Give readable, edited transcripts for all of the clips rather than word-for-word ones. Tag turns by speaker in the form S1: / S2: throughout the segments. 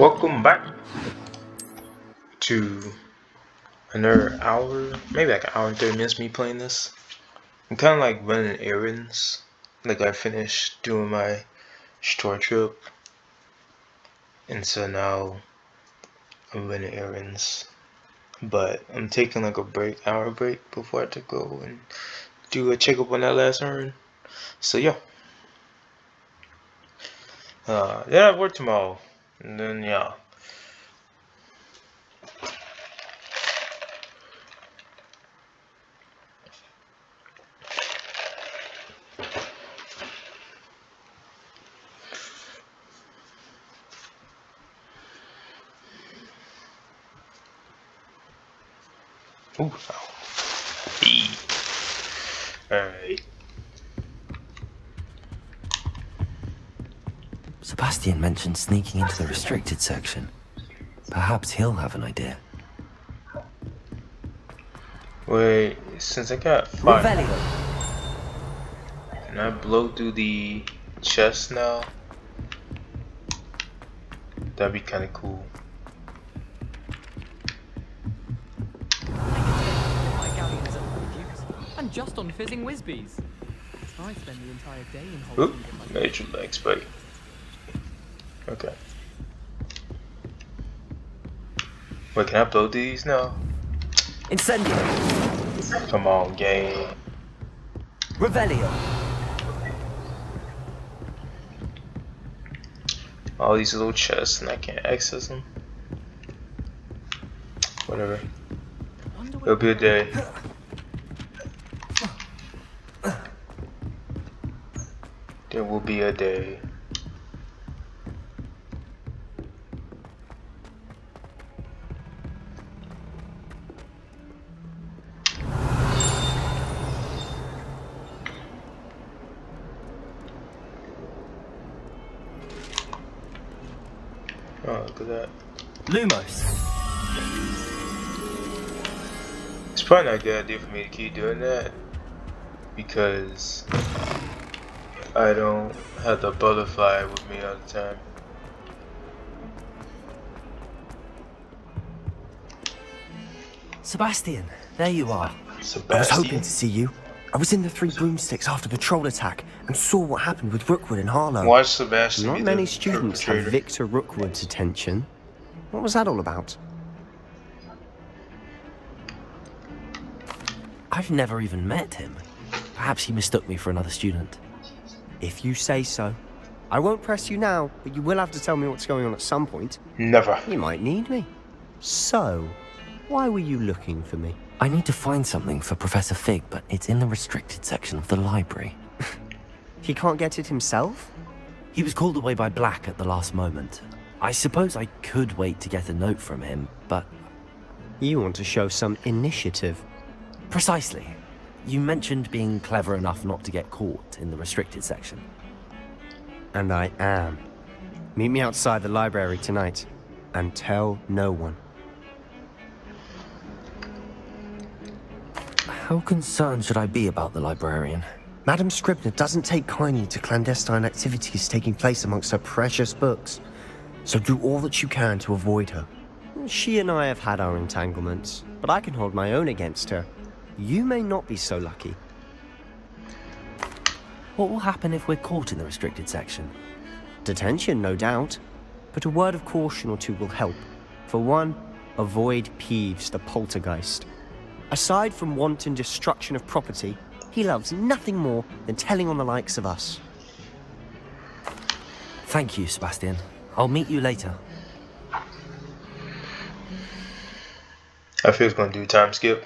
S1: Welcome back to another hour, maybe like an hour and 30 minutes me playing this. I'm kind of like running errands. Like I finished doing my store trip, and so now I'm running errands. But I'm taking like a hour break before I have to go and do a checkup on that last errand. So yeah. Then I work tomorrow, and then yeah. Ooh. Hey. Alright.
S2: Sebastian mentioned sneaking into the restricted section. Perhaps he'll have an idea.
S1: Wait, since I got fire,
S2: Revelio.
S1: can I blow through the chest now? That'd be kind of cool.
S3: And just on fizzing whizbees. I spend the entire day in
S1: Oop,
S3: Hogwarts.
S1: major legs, buddy. Okay. Wait, can I blow these now?
S2: Incendio.
S1: Come on, game.
S2: Revelio.
S1: All these little chests and I can't access them. Whatever. It'll be a day. There will be a day. Oh, look at that.
S2: Lumos.
S1: It's probably not a good idea for me to keep doing that because I don't have the butterfly with me all the time.
S2: Sebastian, there you are.
S1: Sebastian?
S4: I was hoping to see you. I was in the Three Broomsticks after the troll attack and saw what happened with Rookwood and Harlow.
S1: Watch Sebastian.
S4: Not
S1: be
S4: many
S1: the
S4: students have
S1: perpetrator.
S4: Victor Rookwood's attention. What was that all about?
S2: I've never even met him. Perhaps he mistook me for another student.
S4: If you say so. I won't press you now, but you will have to tell me what's going on at some point.
S1: Never.
S4: You might need me. So, why were you looking for me?
S2: I need to find something for Professor Fig, but it's in the restricted section of the library.
S4: He can't get it himself?
S2: He was called away by Black at the last moment. I suppose I could wait to get a note from him, but...
S4: You want to show some initiative.
S2: Precisely. You mentioned being clever enough not to get caught in the restricted section.
S4: And I am. Meet me outside the library tonight. And tell no one.
S2: How concerned should I be about the librarian?
S4: Madame Scribner doesn't take kindly to clandestine activities taking place amongst her precious books. So do all that you can to avoid her. She and I have had our entanglements, but I can hold my own against her. You may not be so lucky.
S2: What will happen if we're caught in the restricted section?
S4: Detention, no doubt. But a word of caution or two will help. For one, avoid Peeves, the poltergeist. Aside from wanton destruction of property, he loves nothing more than telling on the likes of us.
S2: Thank you, Sebastian. I'll meet you later.
S1: I feel it's gonna do time skip.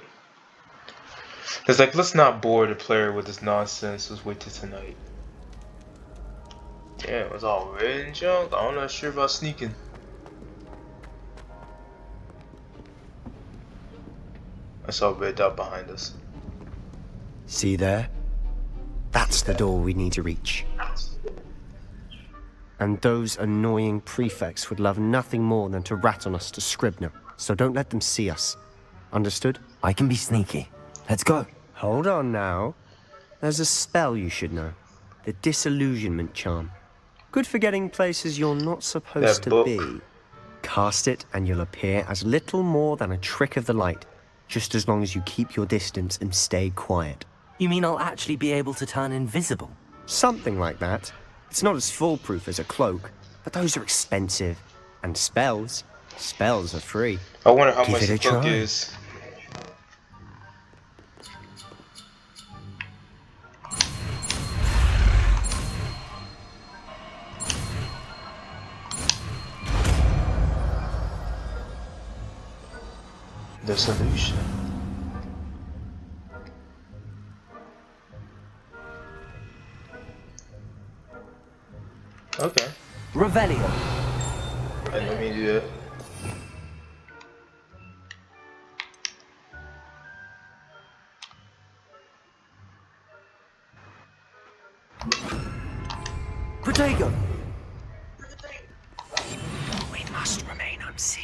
S1: It's like, let's not bore the player with this nonsense. Let's wait till tonight. Damn, it's all red and junk. I'm not sure about sneaking. I saw a red dot behind us.
S4: See there? That's the door we need to reach. And those annoying prefects would love nothing more than to rat on us to Scribner. So don't let them see us. Understood?
S2: I can be sneaky. Let's go.
S4: Hold on now. There's a spell you should know. The Disillusionment Charm. Good for getting places you're not supposed
S1: That
S4: to
S1: book.
S4: be. Cast it and you'll appear as little more than a trick of the light, just as long as you keep your distance and stay quiet.
S2: You mean I'll actually be able to turn invisible?
S4: Something like that. It's not as foolproof as a cloak, but those are expensive. And spells are free.
S1: I wonder how
S4: Give
S1: much
S4: it
S1: the
S4: a
S1: cloak
S4: try.
S1: is. The solution. Okay.
S2: Revelio.
S1: And let me do that.
S2: Protego.
S4: We must remain unseen.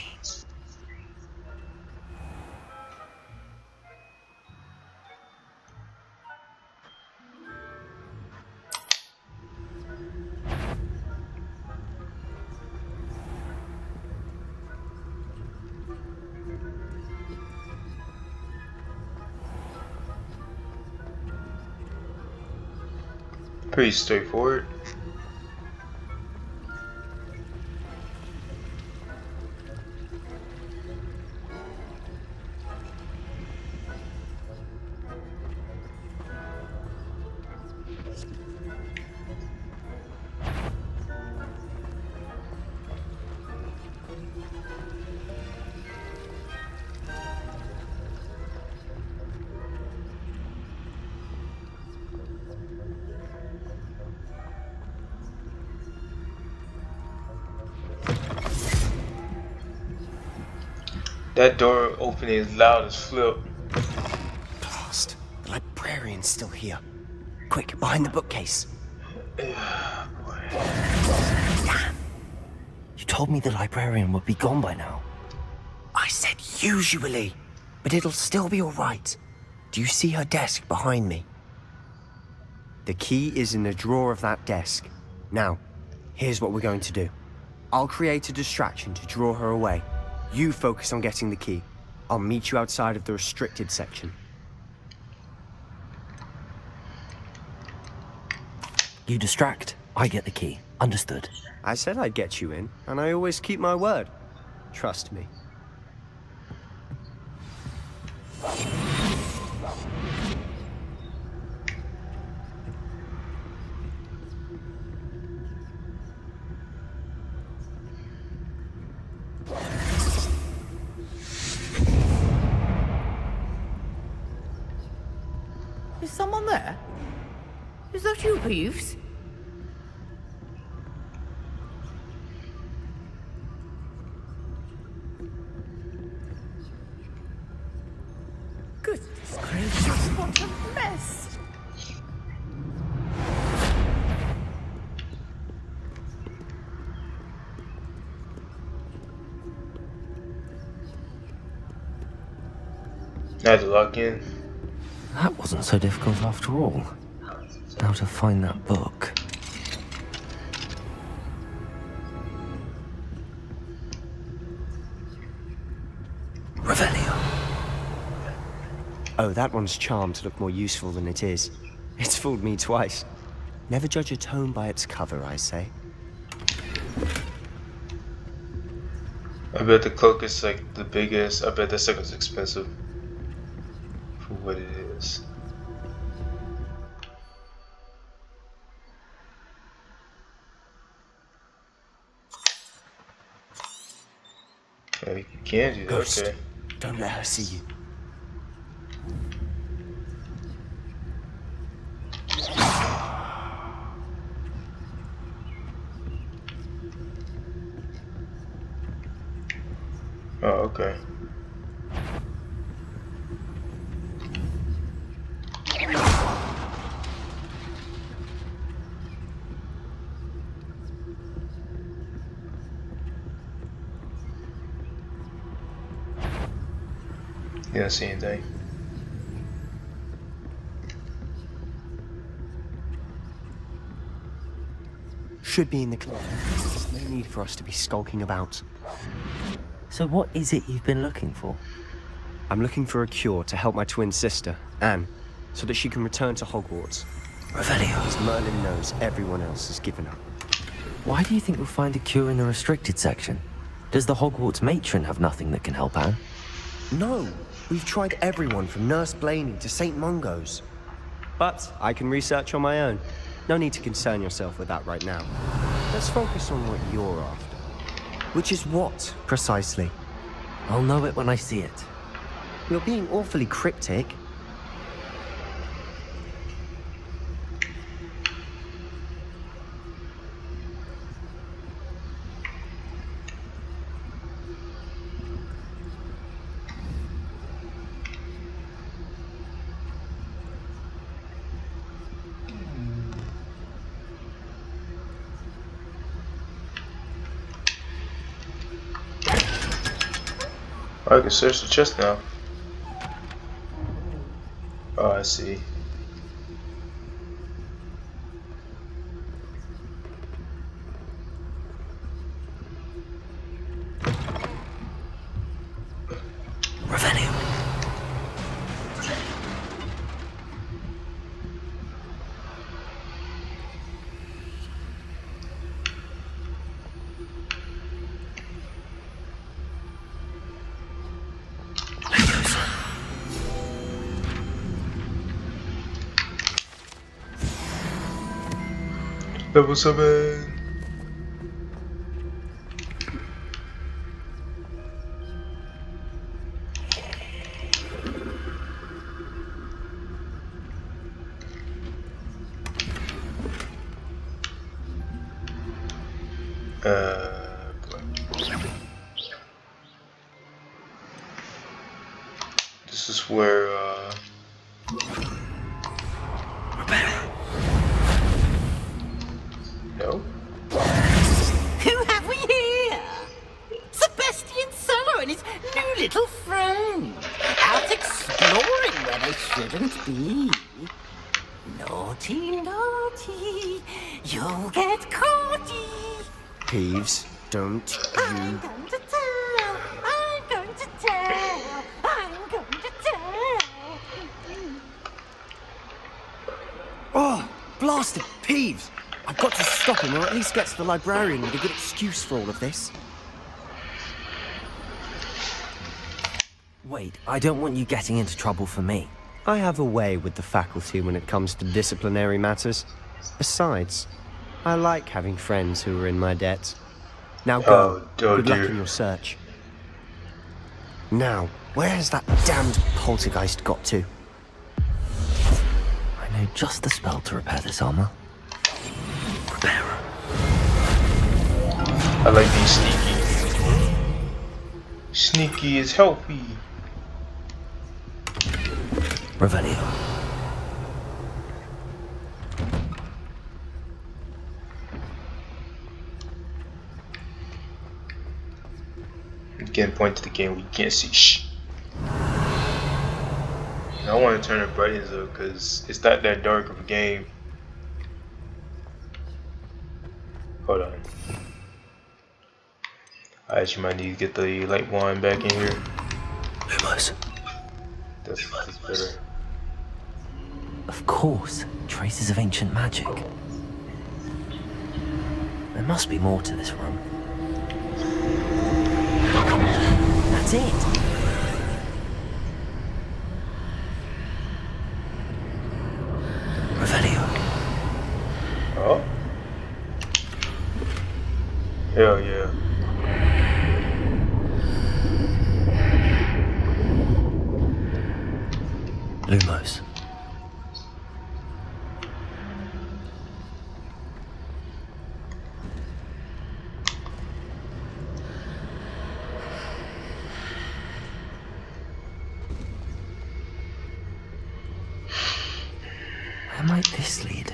S1: Pretty straightforward. That door opening is loud as flip.
S4: Blast. The librarian's still here. Quick, behind the bookcase.
S2: You told me the librarian would be gone by now.
S4: I said usually, but it'll still be all right. Do you see her desk behind me? The key is in the drawer of that desk. Now, here's what we're going to do. I'll create a distraction to draw her away. You focus on getting the key. I'll meet you outside of the restricted section.
S2: You distract, I get the key. Understood.
S4: I said I'd get you in, and I always keep my word. Trust me.
S5: Is someone there? Is that you, Peeves? Goodness gracious, what a mess!
S1: I had to log in.
S2: That wasn't so difficult after all. Now to find that book. Revelio.
S4: Oh, that one's charmed to look more useful than it is. It's fooled me twice. Never judge a tome by its cover, I say.
S1: I bet the cloak is like the biggest. I bet that stuff is expensive for what it is. Oh, you can do that.
S4: Ghost,
S1: Okay.
S4: don't let her see you.
S1: Oh, okay. You don't see anything.
S4: Should be in the closet. There's no need for us to be skulking about.
S2: So what is it you've been looking for?
S4: I'm looking for a cure to help my twin sister, Anne, so that she can return to Hogwarts.
S2: Revelio.
S4: As Merlin knows everyone else has given up.
S2: Why do you think you'll find a cure in the restricted section? Does the Hogwarts matron have nothing that can help Anne?
S4: No, we've tried everyone from Nurse Blaney to St. Mungo's. But I can research on my own. No need to concern yourself with that right now. Let's focus on what you're after. Which is what, precisely?
S2: I'll know it when I see it.
S4: You're being awfully cryptic.
S1: I can search the chest now. Oh, I see.
S2: Revelio.
S1: Level 7. This is where no?
S5: Who have we here? Sebastian Solo and his new little friend. Out exploring where they shouldn't be. Naughty, naughty. You'll get caughty.
S4: Peeves, don't
S5: I'm
S4: you...
S5: going to tell. I'm going to tell. I'm going to tell.
S4: Oh, blasted Peeves! I've got to stop him, or at least get to the librarian with a good excuse for all of this.
S2: Wait, I don't want you getting into trouble for me.
S4: I have a way with the faculty when it comes to disciplinary matters. Besides, I like having friends who are in my debt. Now go. Good luck in your search. Now, where has that damned poltergeist got to?
S2: I know just the spell to repair this armor. Repairer.
S1: I like being sneaky. Sneaky is healthy.
S2: Revelio.
S1: Again, point to the game we can't see. Shh. I want to turn the brightness up because it's not that dark of a game. Hold on. I actually might need to get the light wand back in here.
S2: Lumos.
S1: That's better.
S2: Of course, traces of ancient magic. There must be more to this room. That's it. Revelio.
S1: Oh? Hell yeah.
S2: Lumos. Where might this lead?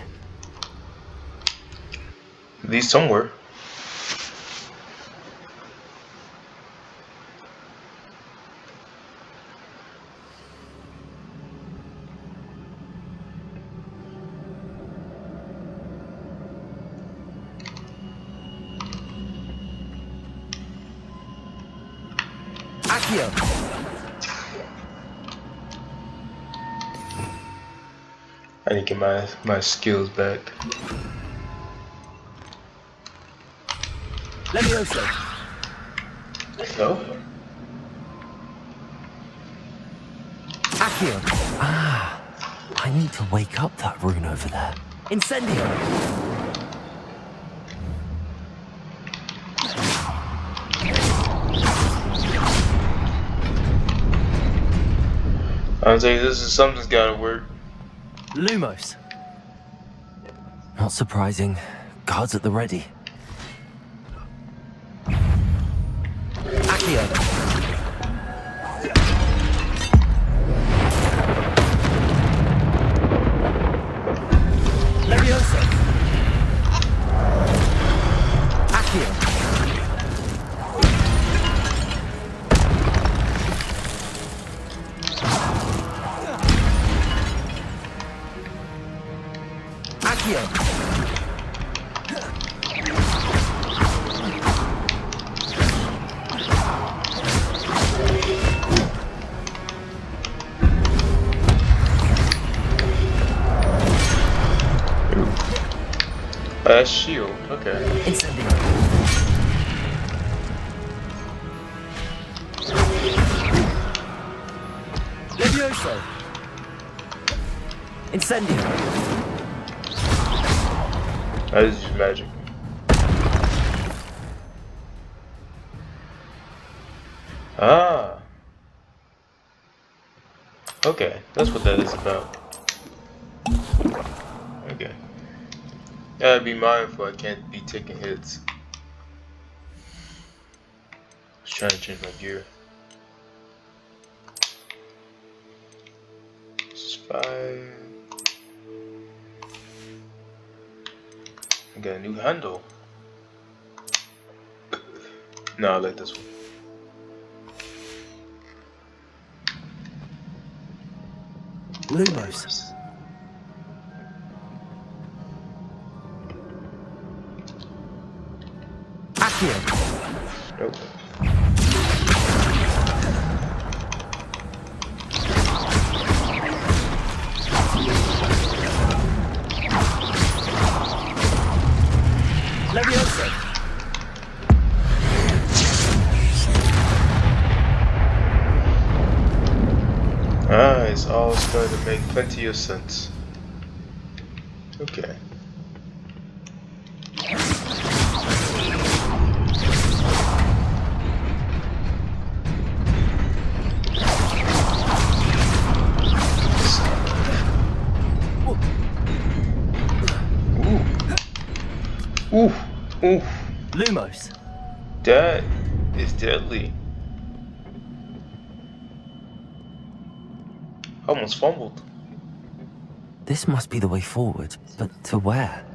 S1: Lead somewhere.
S2: Accio.
S1: I need to get my skills back.
S2: Levioso.
S1: No?
S2: Accio. Ah, I need to wake up that rune over there. Incendio.
S1: I'm saying something's gotta work.
S2: Lumos. Not surprising. Guards at the ready. Accio. Levioso. Accio. Accio.
S1: That's shield. Okay.
S2: Incendio. Levioso. Incendio.
S1: That is just magic. Ah. Okay, that's what that is about. Okay. Gotta be mindful, I can't be taking hits. Just trying to change my gear. This is 5. I got a new handle. No, I like this one.
S2: Lumos. Accio.
S1: Nope.
S2: Levioso.
S1: Ah, it's all starting to make plenty of sense. Okay. Ooh. Ooh.
S2: Lumos.
S1: That is deadly. Almost fumbled.
S2: This must be the way forward, but to where?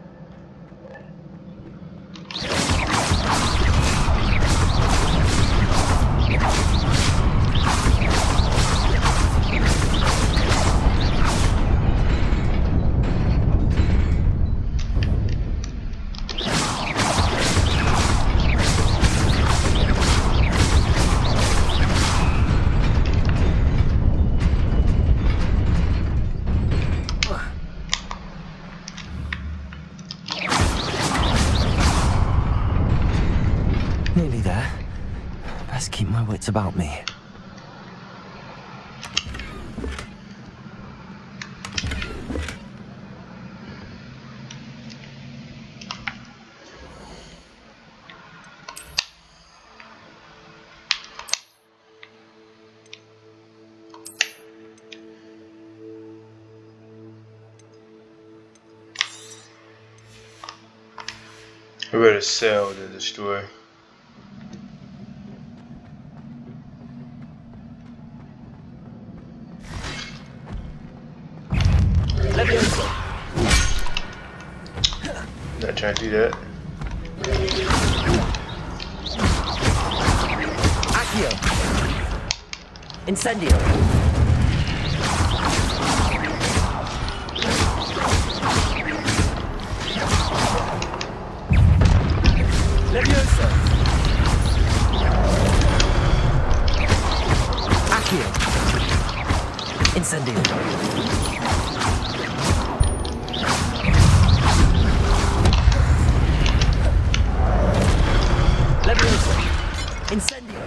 S2: Nearly there. Best keep my wits about me.
S1: I'd rather sell than destroy.
S2: Levioso.
S1: Not trying to do that.
S2: Accio. Incendio. Levioso. Incendio. Leviosa. Incendio.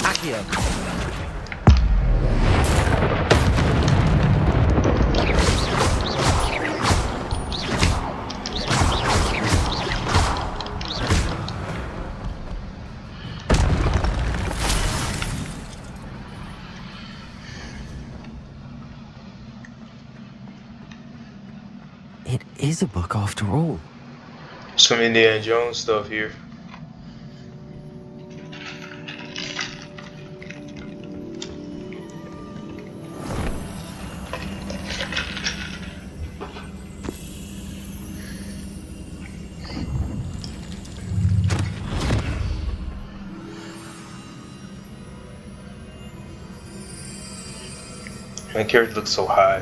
S2: Accio.
S4: It is a book after all.
S1: Some Indiana Jones stuff here. My character looks so high.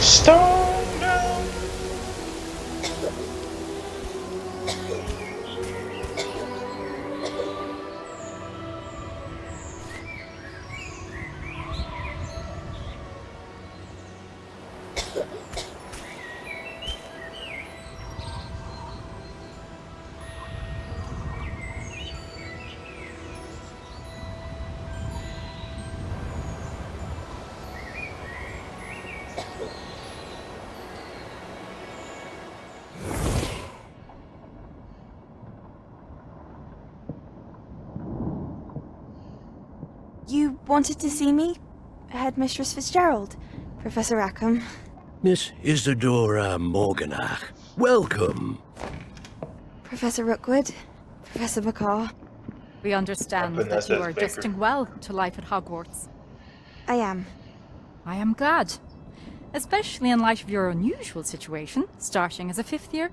S1: Stone down.
S6: You wanted to see me? Headmistress Fitzgerald? Professor Rackham?
S7: Miss Isadora Morganach, welcome.
S6: Professor Rookwood? Professor McCaw?
S3: We understand that
S1: Vanessa
S3: you are
S1: Baker.
S3: adjusting well to life at Hogwarts.
S6: I am.
S3: I am glad. Especially in light of your unusual situation, starting as a 5th year.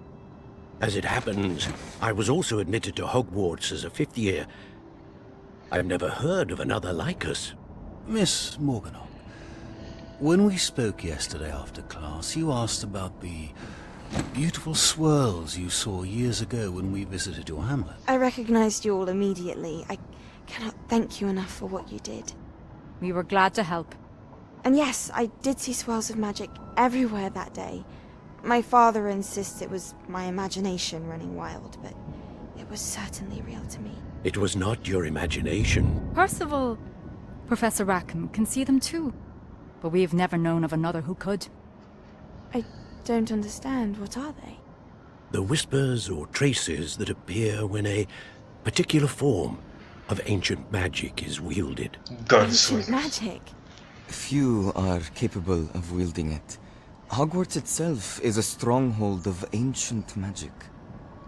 S7: As it happens, I was also admitted to Hogwarts as a 5th year. I've never heard of another like us.
S8: Miss Morganock, when we spoke yesterday after class, you asked about the beautiful swirls you saw years ago when we visited your hamlet.
S6: I recognized you all immediately. I cannot thank you enough for what you did.
S3: We were glad to help.
S6: And yes, I did see swirls of magic everywhere that day. My father insists it was my imagination running wild, but it was certainly real to me.
S7: It was not your imagination.
S3: Percival, Professor Rackham can see them too. But we've never known of another who could.
S6: I don't understand. What are they?
S7: The whispers or traces that appear when a particular form of ancient magic is wielded.
S6: Ancient
S1: Gunslinger.
S6: magic.
S9: Few are capable of wielding it. Hogwarts itself is a stronghold of ancient magic.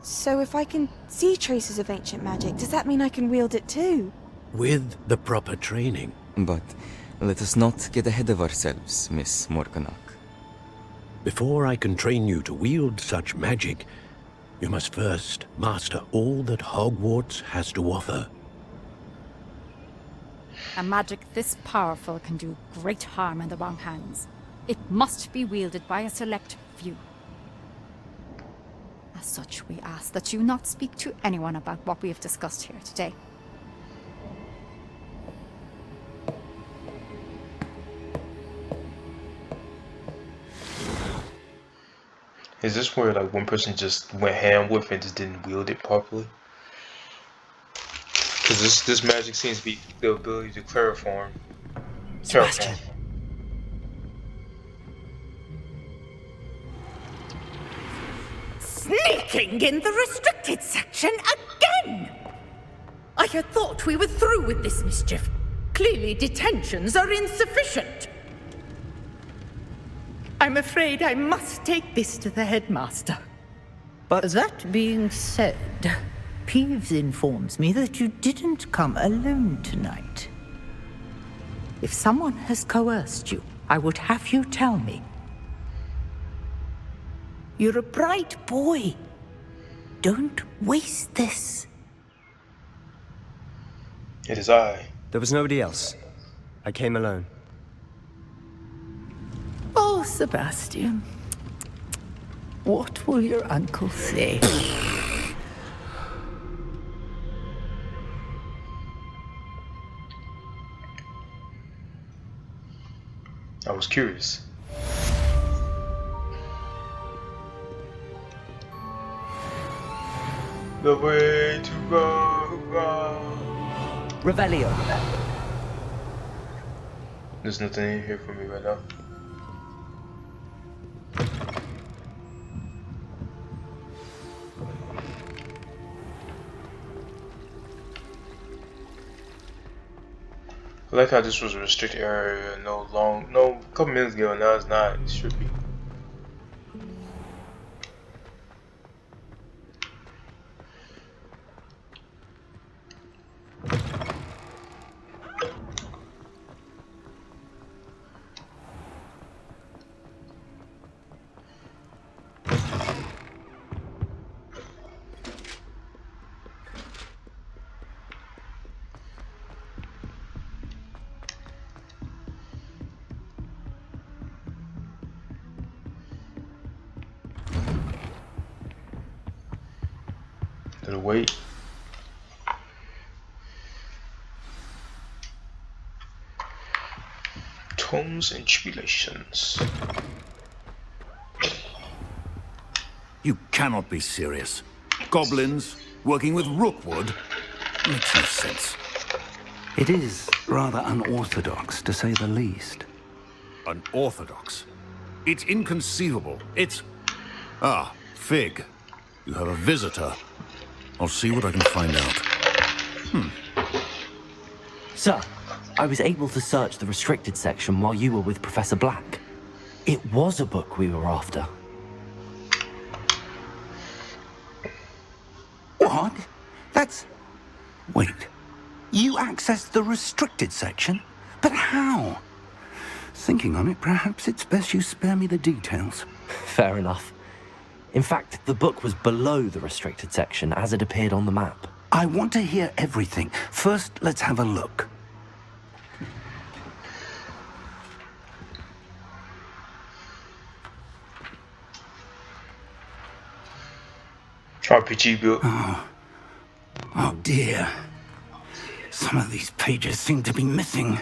S6: So if I can see traces of ancient magic, does that mean I can wield it too?
S7: With the proper training.
S9: But let us not get ahead of ourselves, Miss Morganock.
S7: Before I can train you to wield such magic, You must first master all that Hogwarts has to offer.
S3: A magic this powerful can do great harm in the wrong hands. It must be wielded by a select few. As such, we ask that you not speak to anyone about what we have discussed here today.
S1: Is this where like one person just went ham with and just didn't wield it properly? Because this magic seems to be the ability to chloroform.
S2: Sebastian.
S5: Sneaking in the restricted section again! I had thought we were through with this mischief. Clearly detentions are insufficient. I'm afraid I must take this to the headmaster.
S4: But
S10: That being said, Peeves informs me that you didn't come alone tonight. If someone has coerced you, I would have you tell me. You're a bright boy. Don't waste this.
S1: It is I.
S4: there was nobody else. I came alone.
S10: Oh, Sebastian. What will your uncle say?
S1: I was curious. The way to go.
S10: Revelio.
S1: There's nothing in here for me right now. I like how this was a restricted area no a couple minutes ago, now it's not. It should be. Gotta wait. Tomes and Tribulations.
S8: You cannot be serious. Goblins working with Rookwood? Makes no sense.
S11: It is rather unorthodox, to say the least.
S8: Unorthodox? It's inconceivable. It's... Ah, Fig. You have a visitor. I'll see what I can find out.
S2: Sir, I was able to search the restricted section while you were with Professor Black. It was a book we were after.
S11: What? That's... Wait. You accessed the restricted section? But how? Thinking on it, perhaps it's best you spare me the details.
S2: Fair enough. In fact, the book was below the restricted section as it appeared on the map.
S11: I want to hear everything. First, let's have a look.
S1: RPG build.
S11: Oh dear. Some of these pages seem to be missing.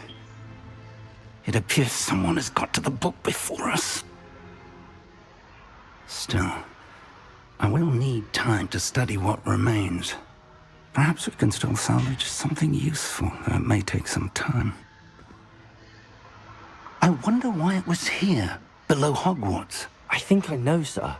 S11: It appears someone has got to the book before us. Still, I will need time to study what remains. Perhaps we can still salvage something useful, though it may take some time. I wonder why it was here, below Hogwarts.
S2: I think I know, sir.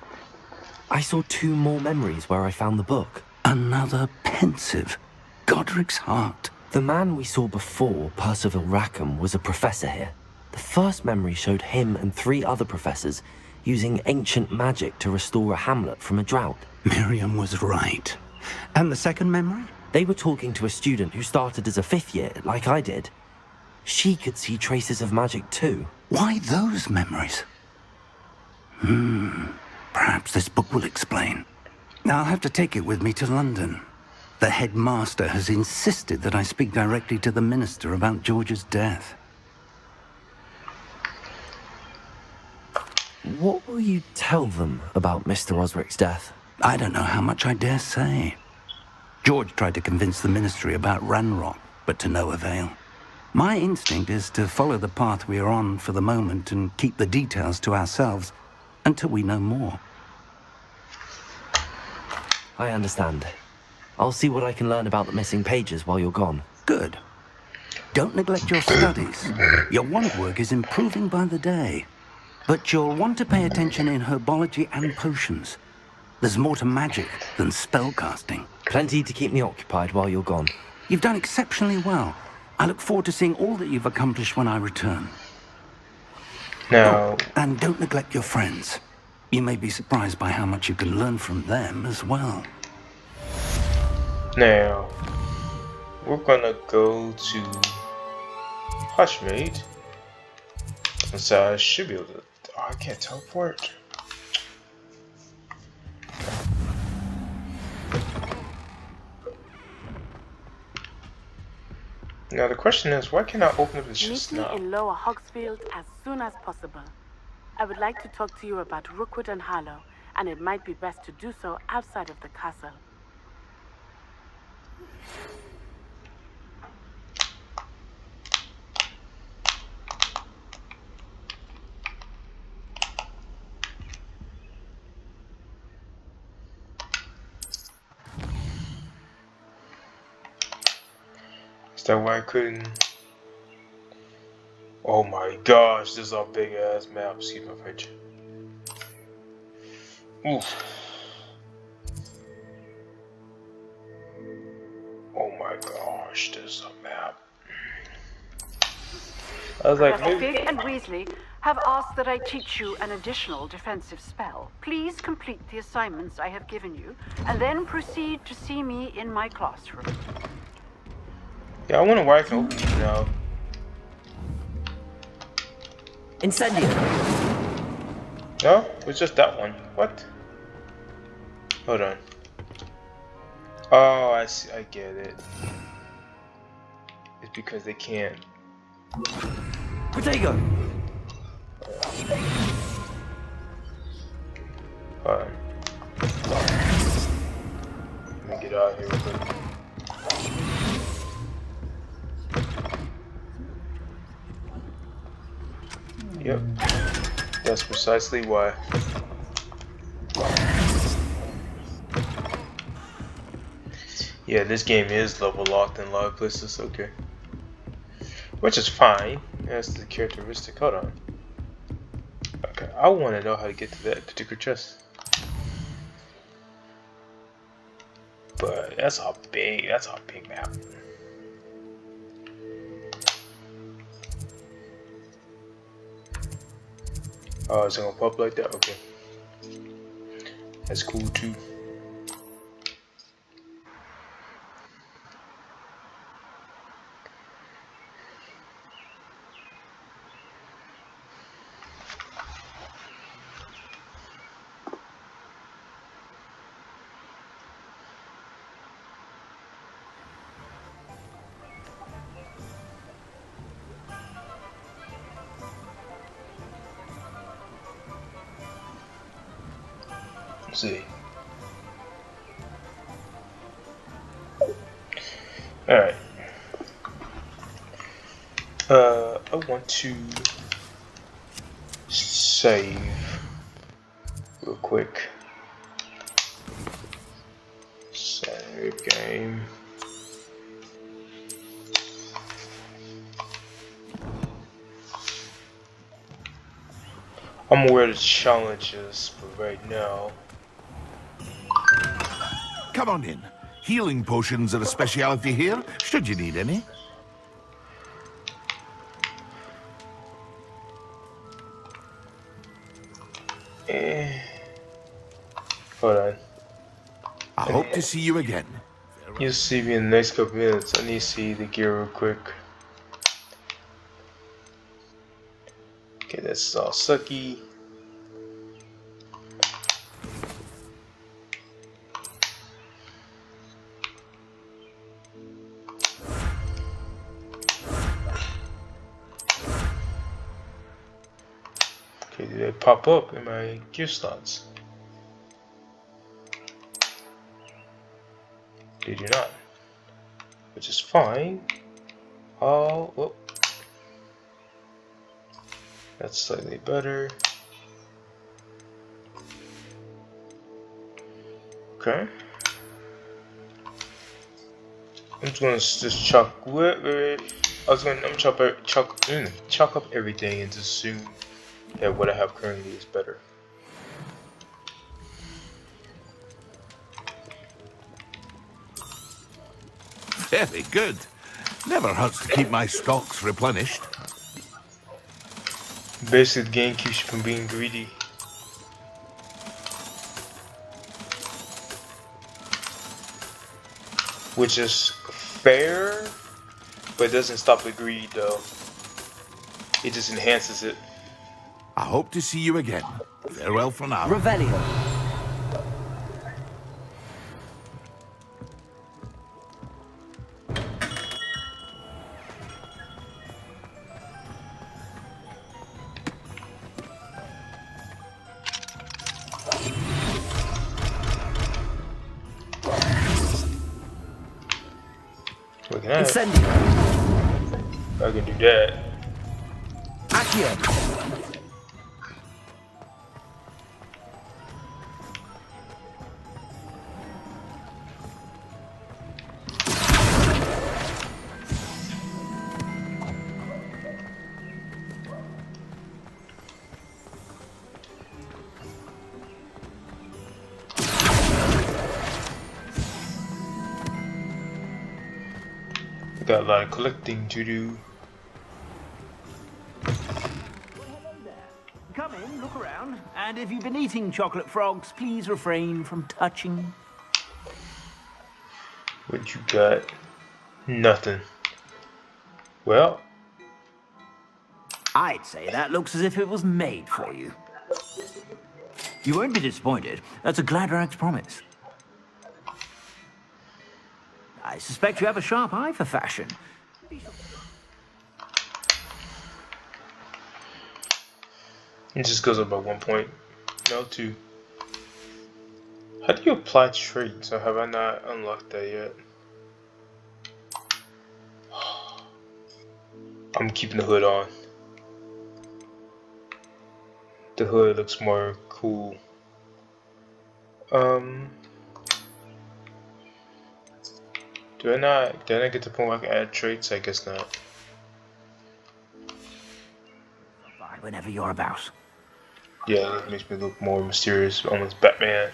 S2: I saw 2 more memories where I found the book.
S11: Another pensive. Godric's heart.
S2: The man we saw before, Percival Rackham, was a professor here. The first memory showed him and 3 other professors using ancient magic to restore a hamlet from a drought.
S11: Miriam was right. And the second memory?
S2: They were talking to a student who started as a 5th year, like I did. She could see traces of magic too.
S11: Why those memories? Perhaps this book will explain. I'll have to take it with me to London. The headmaster has insisted that I speak directly to the minister about George's death.
S2: What will you tell them about Mr. Osric's death?
S11: I don't know how much I dare say. George tried to convince the ministry about Ranrock, but to no avail. My instinct is to follow the path we are on for the moment and keep the details to ourselves until we know more.
S2: I understand. I'll see what I can learn about the missing pages while you're gone.
S11: Good. Don't neglect your studies. Your wand work is improving by the day. But you'll want to pay attention in herbology and potions. There's more to magic than spellcasting.
S2: Plenty to keep me occupied while you're gone.
S11: You've done exceptionally well. I look forward to seeing all that you've accomplished when I return.
S1: Now,
S11: and don't neglect your friends. You may be surprised by how much you can learn from them as well.
S1: now, we're gonna go to Hushmaid. And so I should be able to. Oh, I can't teleport. Now the question is, why can't I open up the chest
S12: Meet me
S1: now?
S12: in Lower Hogsfield as soon as possible. I would like to talk to you about Rookwood and Harlow, and it might be best to do so outside of the castle.
S1: Is that why I couldn't? Oh my gosh, this is a big ass map. Excuse my French. Oof. Oh my gosh, this is a map. I was like,
S12: Professor
S1: maybe.
S12: Fig and Weasley have asked that I teach you an additional defensive spell. Please complete the assignments I have given you, and then proceed to see me in my classroom.
S1: Yeah, I wonder why I can open these now.
S2: Incendio!
S1: No, it's just that one. What? Hold on. Oh, I see. I get it. It's because they can't.
S2: Protego!
S1: Hold on. Let me get out of here real quick. Yep. That's precisely why. Yeah, this game is level locked in a lot of places, okay. Which is fine. That's the characteristic. Hold on. Okay, I want to know how to get to that particular chest. But that's a big map. Oh, is it gonna pop like that? Okay. That's cool too. Let's see. Alright. I want to save real quick. Save game. I'm aware of the challenges, but right now.
S13: Come on in. Healing potions are a speciality here, should you need any.
S1: Hold on.
S13: I hope to see you again.
S1: You'll see me in the next couple minutes. I need to see the gear real quick. Okay, that's all sucky. pop up in my gear slots. They do not, which is fine. Oh, whoop. That's slightly better. Okay. I'm just gonna just chuck. I'm chalk up everything and just assume that what I have currently is better.
S13: Very good. Never hurts to keep my stocks replenished.
S1: Basically, the game keeps you from being greedy. Which is fair, but it doesn't stop the greed though. It just enhances it.
S13: I hope to see you again. Farewell for now.
S2: Revelio.
S1: Look at that.
S2: Incendio.
S1: I can do that.
S2: Accio.
S1: Got a lot of collecting to do.
S14: Come in, look around, and if you've been eating chocolate frogs, please refrain from touching.
S1: What you got? Nothing. Well,
S14: I'd say that looks as if it was made for you. You won't be disappointed. That's a Gladrag's promise. I suspect you have a sharp eye for fashion.
S1: it just goes up by 1 point. No, 2. How do you apply traits? Or have I not unlocked that yet? I'm keeping the hood on. The hood looks more cool. Did I not get to the point where I can add traits? I guess not.
S14: Whenever you're about.
S1: Yeah, that makes me look more mysterious, almost Batman.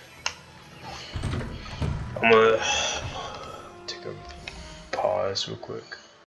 S1: I'm gonna take a pause real quick.